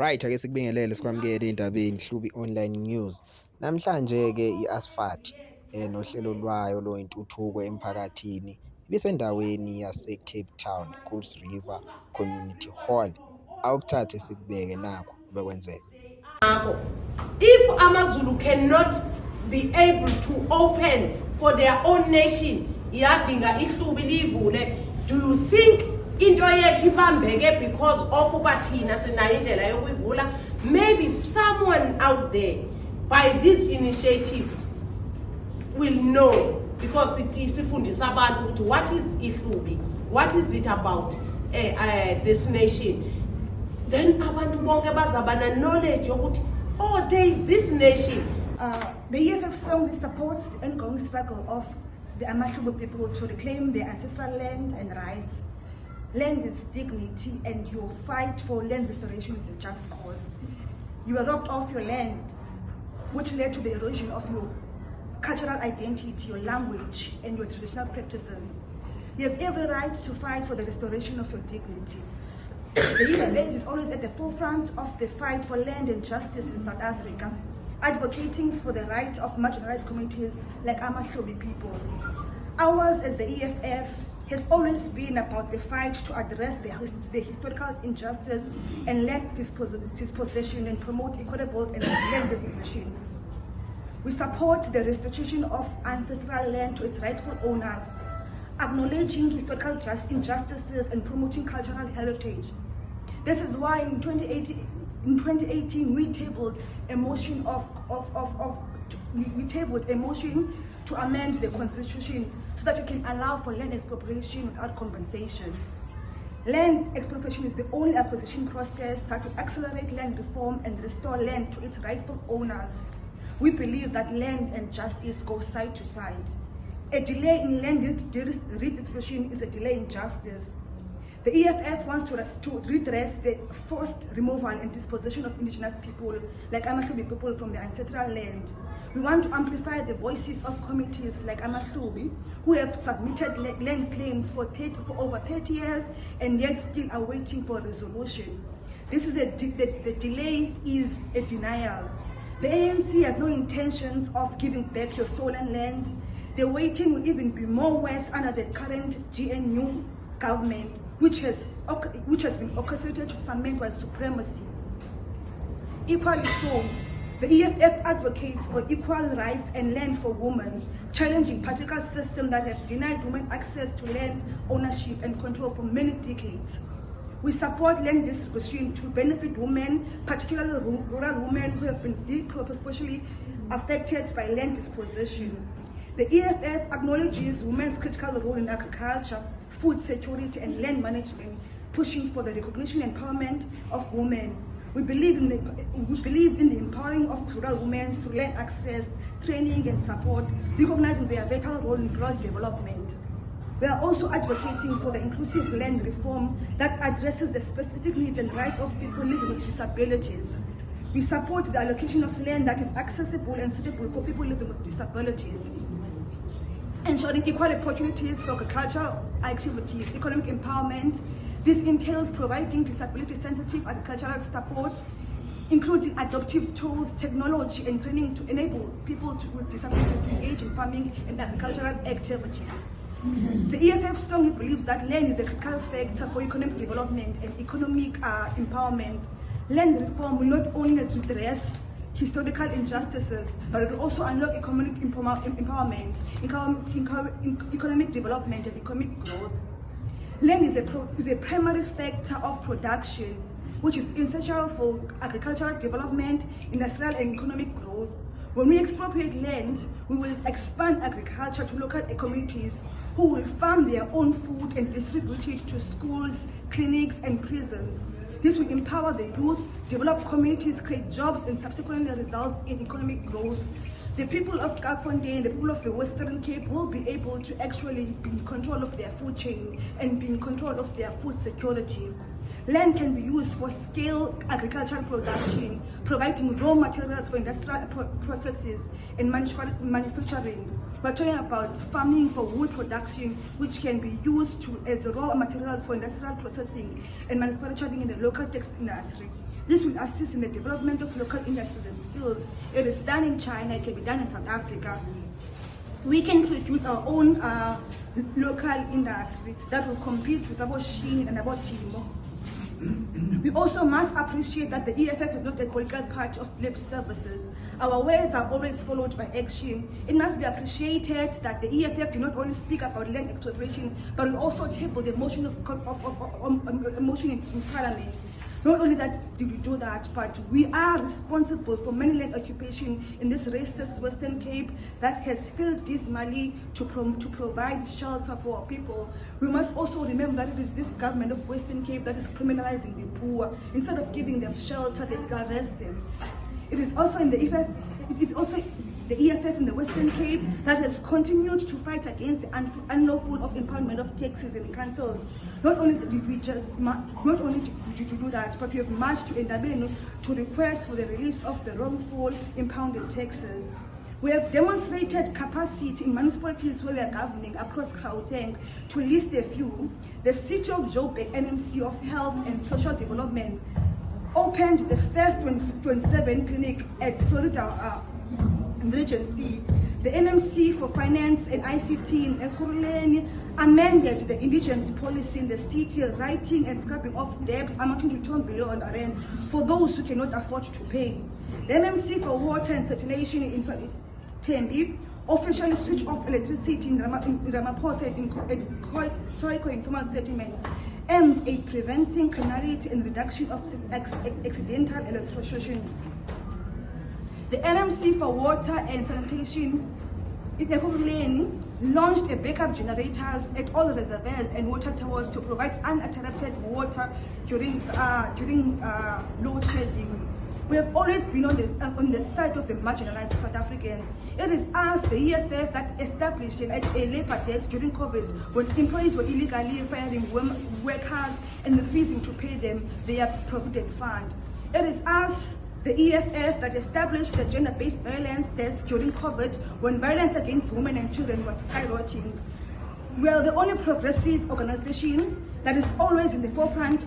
Right, ake sikubingelele sikwamukele indabeni Hlubi Online News. Namhlanje ke iAsphalt nohlelo lwayo loyintuthuko emphakathini ibisendaweni yase Cape Town, Kuils River Community Hall. Awukuthathe sikubeke nakho bekwenzeka. If AmaZulu cannot be able to open for their own nation, iyadinga iHlubi livule. Do you think into yethu ibambeke because of ubathina sinayo indlela yokuyivula? Maybe someone out there by these initiatives will know, because sifundisa abantu ukuthi what is iHlubi, what is it about this nation. Then abantu bonke bazaba knowledge yokuthi, oh, there is this nation. The EFF strongly supports the ongoing struggle of the AmaHlubi people to reclaim their ancestral land and rights. Land is dignity, and your fight for land restoration is a just cause. You were robbed of your land, which led to the erosion of your cultural identity, your language, and your traditional practices. You have every right to fight for the restoration of your dignity. The EFF is always at the forefront of the fight for land and justice in South Africa, advocating for the rights of marginalized communities like AmaHlubi people. Ours as the EFF has always been about the fight to address the historical injustice and land dispossession and promote equitable and land distribution. We support the restitution of ancestral land to its rightful owners, acknowledging historical injustices and promoting cultural heritage. This is why in 2018 we tabled a motion to amend the constitution so that it can allow for land expropriation without compensation. Land expropriation is the only acquisition process that will accelerate land reform and restore land to its rightful owners. We believe that land and justice go side to side. A delay in land redistribution is a delay in justice. The EFF wants to redress the forced removal and dispossession of indigenous people like AmaHlubi people from their ancestral land. We want to amplify the voices of communities like AmaHlubi who have submitted land claims for over 30 years and yet still are waiting for resolution. The delay is a denial. The ANC has no intentions of giving back your stolen land. The waiting will even be more worse under the current GNU government, which has been orchestrated to cement white supremacy. Equally so, the EFF advocates for equal rights and land for women, challenging patriarchal systems that have denied women access to land ownership and control for many decades. We support land distribution to benefit women, particularly rural women who have been disproportionately affected by land dispossession. The EFF acknowledges women's critical role in agriculture, food security, and land management, pushing for the recognition and empowerment of women. We believe in the empowering of rural women through land access, training, and support, recognizing their vital role in rural development. We are also advocating for the inclusive land reform that addresses the specific needs and rights of people living with disabilities. We support the allocation of land that is accessible and suitable for people living with disabilities. Ensuring equal opportunities for agricultural activities, economic empowerment. This entails providing disability-sensitive agricultural support, including adoptive tools, technology, and training to enable people with disabilities to engage in farming and agricultural activities. The EFF strongly believes that land is a critical factor for economic development and economic empowerment. Land reform will not only redress historical injustices, but it will also unlock economic empowerment, economic development, and economic growth. Land is a primary factor of production, which is essential for agricultural development, industrial and economic growth. When we expropriate land, we will expand agriculture to local communities who will farm their own food and distribute it to schools, clinics, and prisons. This will empower the youth, develop communities, create jobs, and subsequently result in economic growth. The people of Kaapfontein, the people of the Western Cape will be able to actually be in control of their food chain and be in control of their food security. Land can be used for scale agricultural production, providing raw materials for industrial processes and manufacturing. We're talking about farming for wood production, which can be used as raw materials for industrial processing and manufacturing in the local textile industry. This will assist in the development of local industries and skills. It is done in China, it can be done in South Africa. We can produce our own local industry that will compete with about Shein and about Timo. We also must appreciate that the EFF is not a political party of lip services. Our words are always followed by action. It must be appreciated that the EFF do not only speak about land exploitation, but will also table the motion motion in Parliament. Not only that do we do that, but we are responsible for many land occupation in this racist Western Cape that has failed dismally to provide shelter for our people. We must also remember that it is this government of Western Cape that is criminalizing the poor. Instead of giving them shelter, they arrest them. It is also in the EFF, it is also the EFF in the Western Cape that has continued to fight against the unlawful impoundment of taxes in the councils. Not only did we do that, but we have marched to Endabeni to request for the release of the wrongful impounded taxes. We have demonstrated capacity in municipalities where we are governing across Gauteng. To list a few, the City of Joburg NMC of Health and Social Development opened the first 27 clinic at Florida Regency. The NMC for Finance and ICT in Ekurhuleni amended the indigent policy in the city, writing and scrapping off debts amounting to 10 billion rand for those who cannot afford to pay. The NMC for water and sanitation in Tembi officially switched off electricity in Ramaphosa and Toiko informal settlement, aimed at preventing criminality and reduction of accidental electrocution. The NMC for water and sanitation in Ekurhuleni launched a backup generators at all reservoirs and water towers to provide uninterrupted water during load shedding. We have always been on the side of the marginalized South Africans. It is us, the EFF, that established a labor desk during COVID when employees were illegally firing workers and refusing to pay them their provident fund. It is us, the EFF, that established the gender-based violence desk during COVID when violence against women and children was skyrocketing. We are the only progressive organization that is always in the forefront,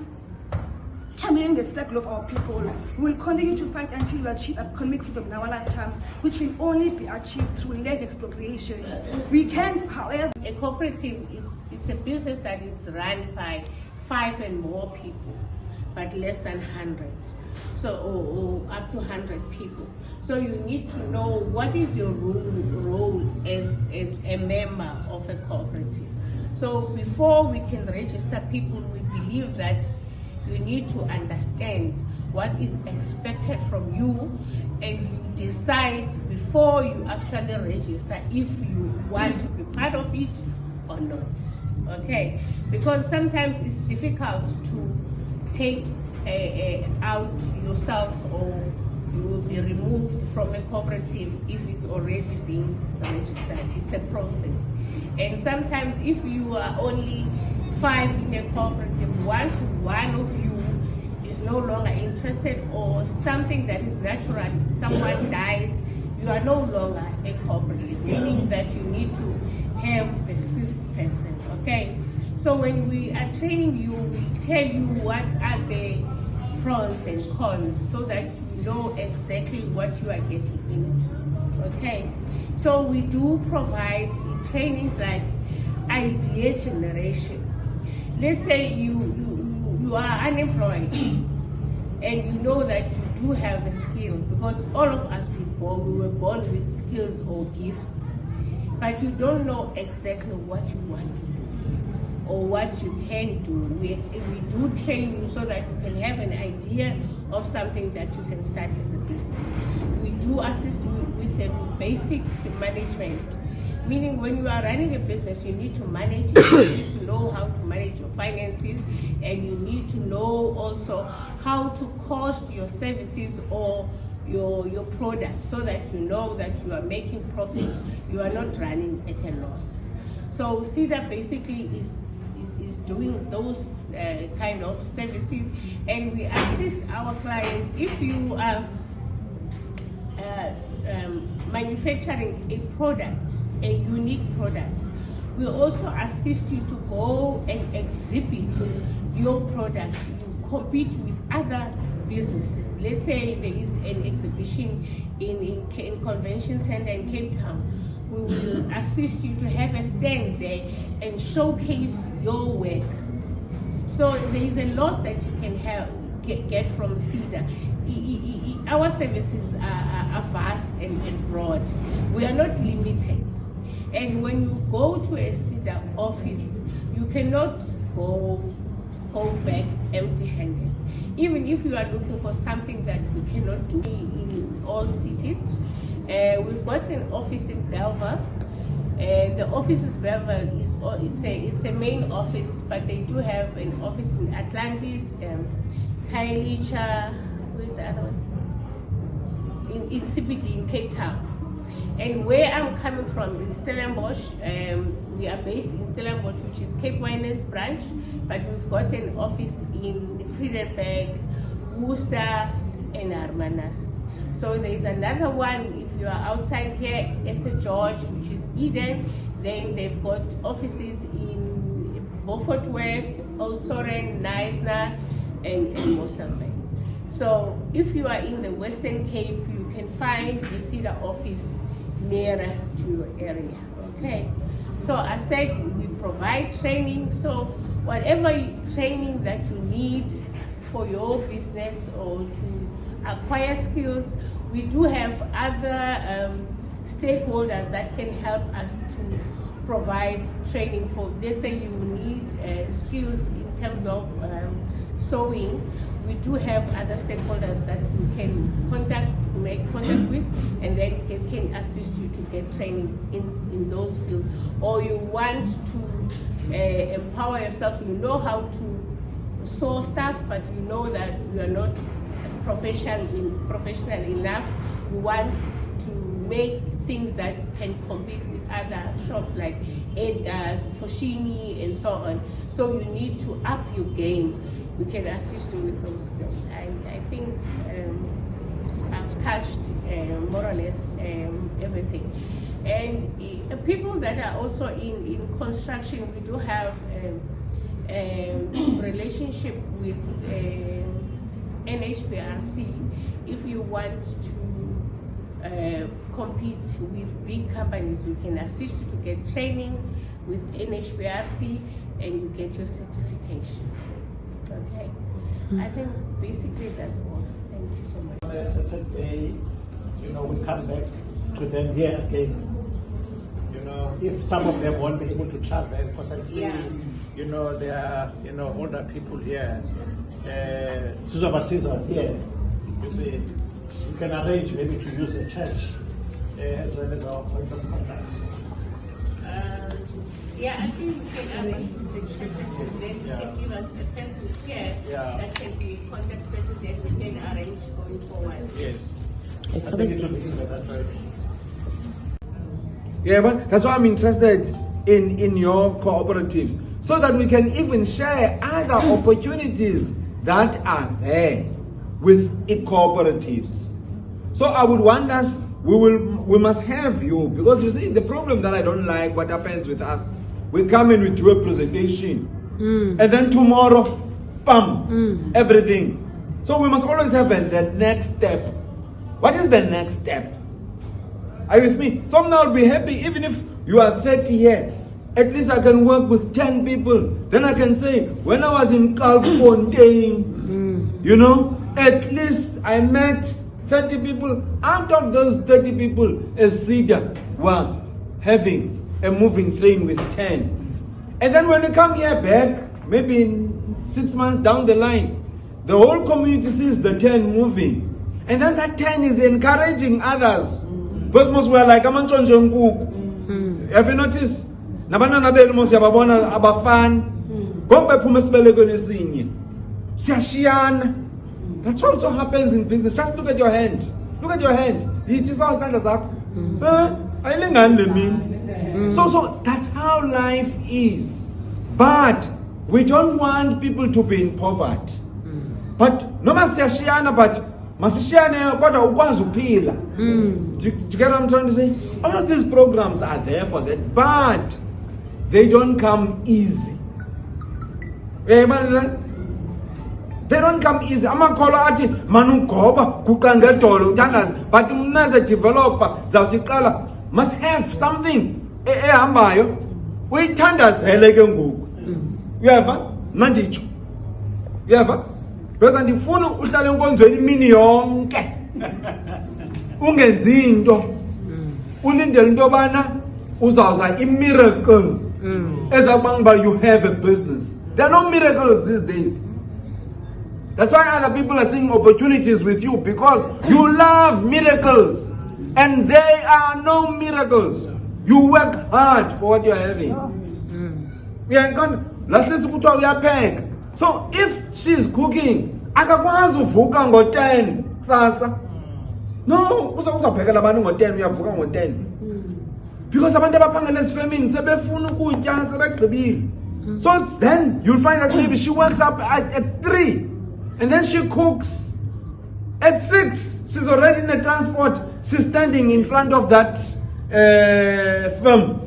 championing the struggle of our people. We will continue to fight until we achieve economic freedom in our lifetime, which can only be achieved through land expropriation. We can, however... A cooperative, it's a business that is run by 5 and more people, but less than 100. So, or up to 100 people. So you need to know what is your role as a member of a cooperative. So before we can register people, we believe that you need to understand what is expected from you, and you decide before you actually register if you want to be part of it or not. Okay? Because sometimes it's difficult to take out yourself, or you will be removed from a cooperative if it's already being registered. It's a process. And sometimes if you are only 5 in a cooperative, once one of you is no longer interested or something that is natural, someone dies, you are no longer a cooperative, meaning that you need to have the 5th person, okay? So when we are training you, we tell you what are the pros and cons so that you know exactly what you are getting into, okay? So we do provide trainings like idea generation. Let's say you are unemployed and you know that you do have a skill, because all of us people, we were born with skills or gifts, but you don't know exactly what you want to do or what you can do. We do train you so that you can have an idea of something that you can start as a business. We do assist you with a basic management, meaning when you are running a business, you need to manage it, you need to know how to manage your finances, and you need to know also how to cost your services or your product, so that you know that you are making profit, you are not running at a loss. So CEDA basically is doing those kind of services, and we assist our clients. If you are manufacturing a product, a unique product, we also assist you to go and exhibit your product. You compete with other businesses. Let's say there is an exhibition in Convention Center in Cape Town. We will assist you to have a stand there and showcase your work. So there is a lot that you can get from CEDA. Our services are vast and broad. We are not limited. And when you go to a CEDA office, you cannot go back empty-handed. Even if you are looking for something that we cannot do in all cities, we've got an office in Belvoir. The office in Belvoir it's a main office, but they do have an office in Atlantis, Khayelitsha, where's the other one? In CBD in Cape Town. And where I'm coming from in Stellenbosch, we are based in Stellenbosch, which is Cape Winelands branch, but we've got an office in Friedenberg, Worcester, and Hermanus. So there is another one if you are outside here, St. George, which is Eden. Then they've got offices in Beaufort West, Old Torrent, Knysna, and Mosambik. So if you are in the Western Cape, you can find the CEDA office nearer to your area, okay? So I said we provide training, so whatever training that you need for your business or to acquire skills, we do have other stakeholders that can help us to provide training for, let's say you need skills in terms of sewing. We do have other stakeholders that we can make contact with, and then can assist you to get training in those fields. Or you want to empower yourself, you know how to sew stuff, but you know that you are not professional enough. You want to make things that can compete with other shops like Edgar's, Foschini, and so on. So you need to up your game. We can assist you with those skills. I think I've touched more or less everything. And people that are also in construction, we do have a relationship with NHBRC. If you want to compete with big companies, we can assist you to get training with NHBRC and you get your certification. Okay, I think basically that's all. Thank you so much. On a certain day, we come back to them here again. If some of them won't be able to travel, because I see, there are, older people here. Sizobasiza here. You see, you can arrange maybe to use the church as well as our point of contact. Yeah, I think we can arrange the church and then you can give us the person here that can be contact person that we can arrange going forward. Yes. I think it will be easier that way. Yeah, but that's why I'm interested in your cooperatives, so that we can even share other opportunities that are there with cooperatives. So I would want us, we must have you, because you see the problem that I don't like, what happens with us, we come in with your presentation and then tomorrow, bam, everything. So we must always have the next step. What is the next step? Are you with me? Some now will be happy even if you are 30 here. At least I can work with 10 people. Then I can say, when I was in Kalkfontein, at least I met 30 people. Out of those 30 people, as CEDA were having a moving train with 10. And then when you come here back, maybe in 6 months down the line, the whole community sees the 10 moving. And then that 10 is encouraging others. Because most were like, have you noticed? Nabana belmo siyababona abafan. Go back esinye. Siyashiyana. That also happens in business. Just look at your hand. Look at your hand. It is all standards up. So that's how life is. But we don't want people to be in poverty. But no matter siyashiyana, but masishiyane kodwa ukwazi uphila. Do you get what I'm trying to say? All of these programs are there for that, but they don't come easy. They don't come easy. Amakholwa athi manugoba kukangedolo uthandaza, but mna as a developer zawuthi must have something ehambayo uyithandazele ke ngoku. Uyeva? Manditsho. Uyeva? Because andifuna uhlale enkonzweni imini yonke ungenzi into ulindele into yobana uzawuza i-miracle ezakubanga you have a business. There are no miracles these days. That's why other people are seeing opportunities with you, because you love miracles and there are no miracles. You work hard for what you're having. So if she's cooking, akakwazi uvuka ngo-10 kusasa. No, uzaphekela abantu ngo-10 uyavuka ngo-10. Because abantu abaphangela esifemini sebefuna ukutya sebegqibile. So then you'll find that maybe she wakes up at 3 and then she cooks at 6. She's already in the transport. She's standing in front of that firm.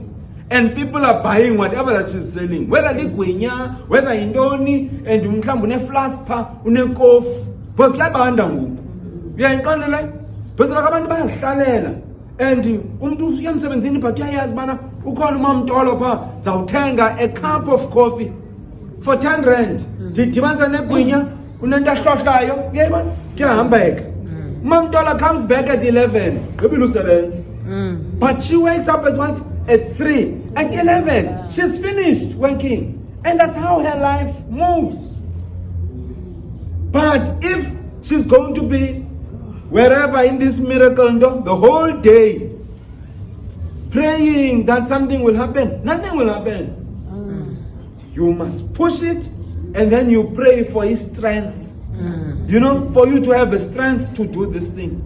And people are buying whatever that she's selling. Whether ligwinya, whether indoni, and mhlawumbe une-flaspa, une-kofu. Because labahanda ngoku. Uyayiqonda le? Because abantu bayazihlalela. And umuntu uya emsebenzini but uyayazi bana ukhona uMamtolo pha zawuthenga a cup of coffee for 10 rand. Ndidibanisa negwinya, unento ahlohlayo, uyayibona? Kuyahambeka. uMamtolo comes back at 11. Maybe usebenza. But she wakes up at what? At 3. At 11, she's finished working. And that's how her life moves. But if she's going to be wherever in this miracle, the whole day, praying that something will happen, nothing will happen. You must push it, and then you pray for his strength. You know, for you to have the strength to do this thing.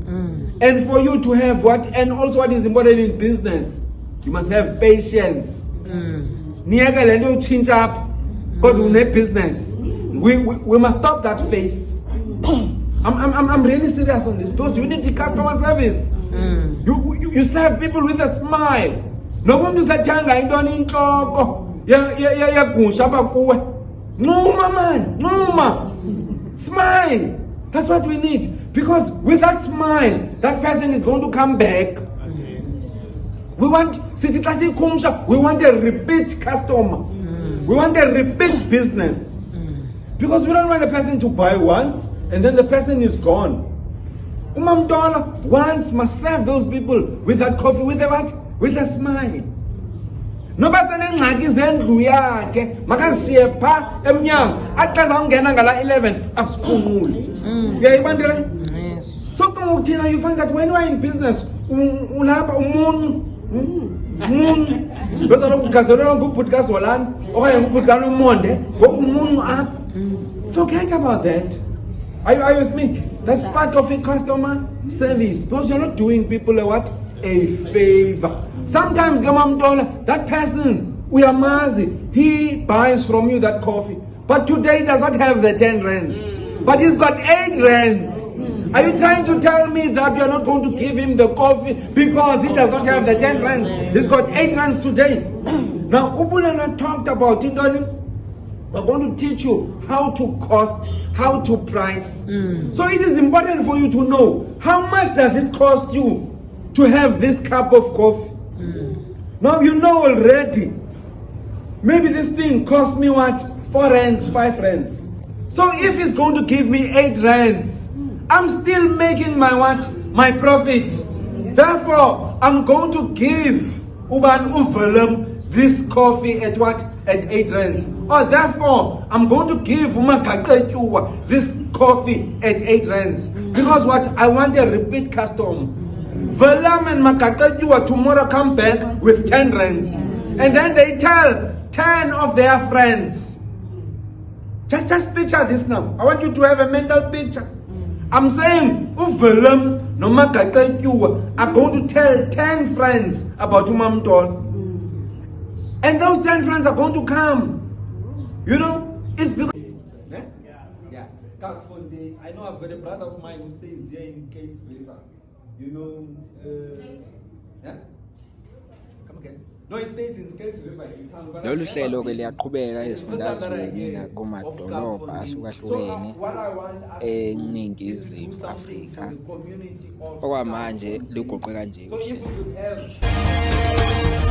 And for you to have and also what is important in business, you must have patience. Niega lento change up, but we need business. We must stop that face. I'm really serious on this, because you need the customer service. You serve people with a smile. No one to say tanga indoni inhloko. Ya gusha bakuwe. Numa man, numa. Smile. That's what we need. Because with that smile, that person is going to come back. We want a repeat customer. We want a repeat business. Because we don't want a person to buy once and then the person is gone. uMamtolo once must serve those people with that coffee, with a what? With a smile. Noba senengxaki zendlu yakhe makazishiye pha emnyango aqeza ungena ngala 11 asiphumule. Uyayibandela? Yes. So thina you find that when you are in business ulapha umuntu bezalo kugazelela ngubhutikazi Holland okanye ngubhutikana uMonde ngokumuntu apha. Forget about that. Are you with me? That's part of a customer service, because you're not doing people a favor. Sometimes that person, he buys from you that coffee, but today he does not have the 10 rands, but he's got 8 rands. Are you trying to tell me that you're not going to give him the coffee because he does not have the 10 rands? He's got 8 rands today. Now, Ubulana talked about it. We're going to teach you how to cost, how to price. So it is important for you to know how much does it cost you to have this cup of coffee. Now you know already. Maybe this thing cost me what? 4 rands, 5 rands. So if it's going to give me 8 rands, I'm still making my what? My profit. Therefore, I'm going to give Uban Uvelem this coffee at what? At 8 rands. Or therefore, I'm going to give this coffee at 8 rands. Because what? I want a repeat customer. Velam and Makakajua tomorrow come back with 10 rands. And then they tell 10 of their friends. Just picture this now. I want you to have a mental picture. I'm saying, Velam no Makakajua are going to tell 10 friends about uMamtolo. And those 10 friends are going to come. You know, it's because... Yeah. I know I've got a brother of mine who stays here in Case River. You know, yeah? Come again. No, it stays in Kelvin River in town. But Lolu I've hlelo never ke been liyaqhubeka to first time that I ezifundazweni hear nakumadolobha of scaffolding. ahlukahlukene So what I want us to do eNingizimu is do something Afrika. for the community of Okwamanje scaffolding. lugoqe kanje So if we uhlelo. could have